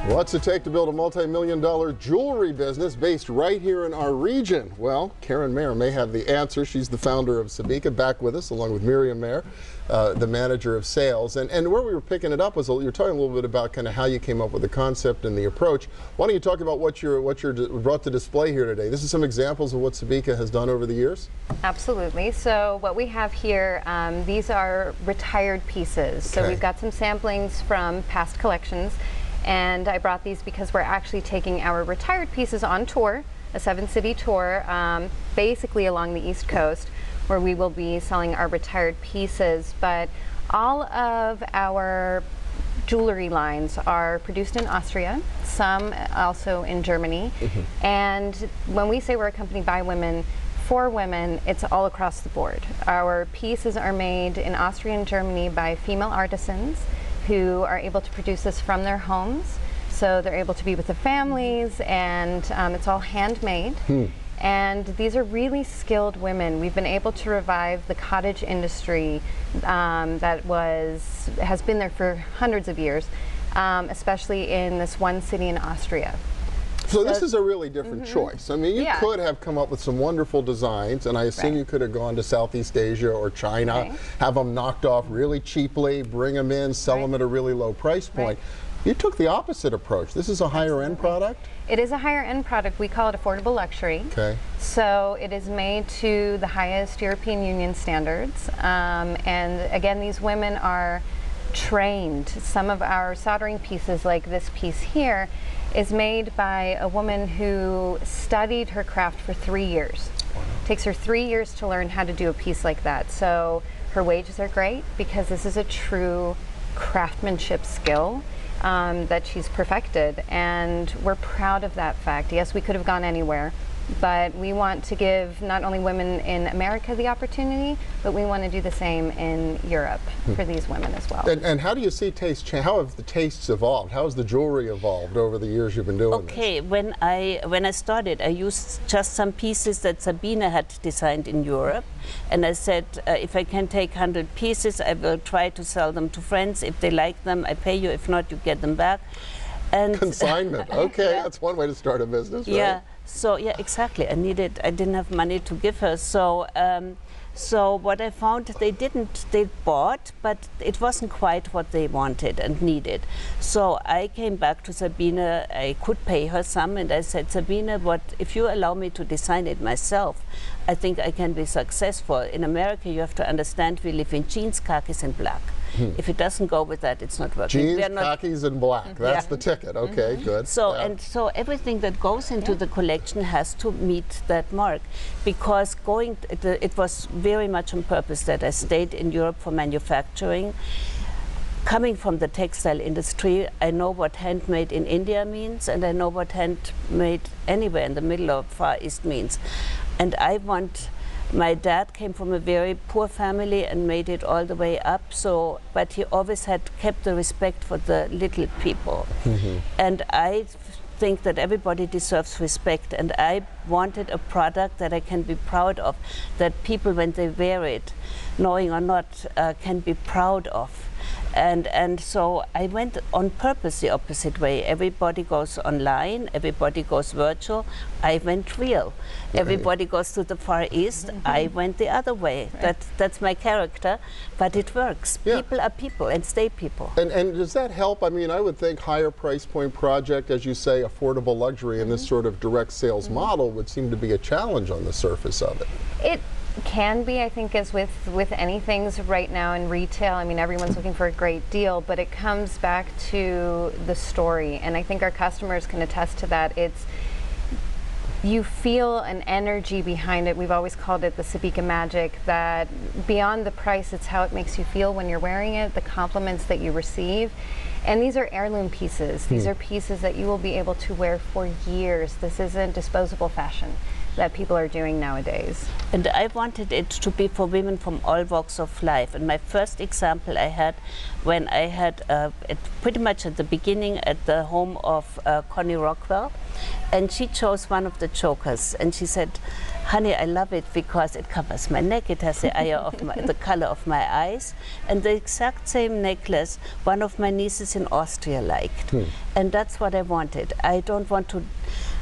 What's it take to build a multi-million-dollar jewelry business based right here in our region? Well, Karin Mayr may have the answer. She's the founder of Sabika, back with us along with Miriam Mayr, the manager of sales. And where we were picking it up was you're talking a little bit about kind of how you came up with the concept and the approach. Why don't you talk about what you're brought to display here today? This is some examples of what Sabika has done over the years. Absolutely. So what we have here, these are retired pieces. So we've got some samplings from past collections. And I brought these because we're actually taking our retired pieces on tour, a 7-city tour, basically along the East Coast, where we will be selling our retired pieces. But all of our jewelry lines are produced in Austria, some also in Germany. And when we say we're a company by women, for women, it's all across the board. Our pieces are made in Austria and Germany by female artisans who are able to produce this from their homes. So they're able to be with the families, and it's all handmade. And these are really skilled women. We've been able to revive the cottage industry that has been there for hundreds of years, especially in this one city in Austria. So this is a really different choice. I mean, you could have come up with some wonderful designs, and I assume you could have gone to Southeast Asia or China, have them knocked off really cheaply, bring them in, sell them at a really low price point. You took the opposite approach. This is a higher end product? It is a higher end product. We call it affordable luxury. So it is made to the highest European Union standards. And again, these women are trained. Some of our soldering pieces, like this piece here, is made by a woman who studied her craft for 3 years. It takes her 3 years to learn how to do a piece like that. So her wages are great because this is a true craftsmanship skill that she's perfected, and we're proud of that fact. Yes, we could have gone anywhere, but we want to give not only women in America the opportunity, but we want to do the same in Europe for these women as well. And how do you see taste change? How have the tastes evolved? How has the jewelry evolved over the years you've been doing this? When I started, I used just some pieces that Sabina had designed in Europe, and I said, if I can take 100 pieces, I will try to sell them to friends. If they like them, I pay you. If not, you get them back. And consignment. Okay, that's one way to start a business, right? So exactly. I didn't have money to give her. So so what I found, they bought, but it wasn't quite what they wanted and needed. So I came back to Sabina. I could pay her some, and I said, Sabina, if you allow me to design it myself, I think I can be successful. In America, you have to understand, we live in jeans, khakis, and black. If it doesn't go with that, it's not working. Jeans, khakis, and black. That's the ticket. Okay, good. So and so everything that goes into the collection has to meet that mark, because it was very much on purpose that I stayed in Europe for manufacturing. Coming from the textile industry, I know what handmade in India means, and I know what handmade anywhere in the middle of Far East means. And my dad came from a very poor family and made it all the way up, but he always had kept the respect for the little people. And I think that everybody deserves respect, and I wanted a product that I can be proud of, that people, when they wear it, knowing or not, can be proud of. And so I went on purpose the opposite way. Everybody goes online, everybody goes virtual. I went real. Everybody goes to the Far East. I went the other way. That's my character, but it works. People are people and stay people. And does that help? I mean, I would think higher price point project, as you say, affordable luxury, and this sort of direct sales model would seem to be a challenge on the surface of it. It can be, I think, as with any things right now in retail. I mean, everyone's looking for a great deal, but it comes back to the story, and I think our customers can attest to that. You feel an energy behind it. We've always called it the Sabika magic, that beyond the price, it's how it makes you feel when you're wearing it, the compliments that you receive. And these are heirloom pieces. These are pieces that you will be able to wear for years. This isn't disposable fashion. that people are doing nowadays. And I wanted it to be for women from all walks of life. And my first example I had when I had, pretty much at the beginning, at the home of Connie Rockwell. And she chose one of the chokers. And she said, honey, I love it because it covers my neck. It has the, the color of my eyes. And the exact same necklace one of my nieces in Austria liked. And that's what I wanted. I don't want to,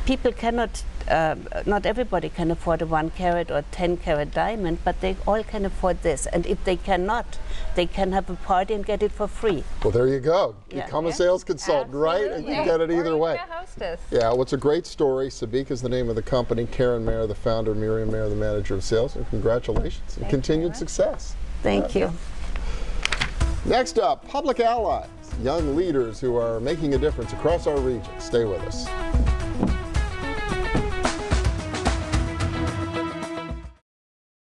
people cannot, not everybody can afford a 1 carat or 10 carat diamond, but they all can afford this. And if they cannot, they can have a party and get it for free. Well, there you go. Yeah. Become a sales consultant, right? And you get it either way. Hostess. Yeah, well, it's a great story. Sabika is the name of the company. Karin Mayr, the founder. Miriam Mayr, the manager of sales. And congratulations and continued success. Thank you. Next up, Public Allies, young leaders who are making a difference across our region. Stay with us.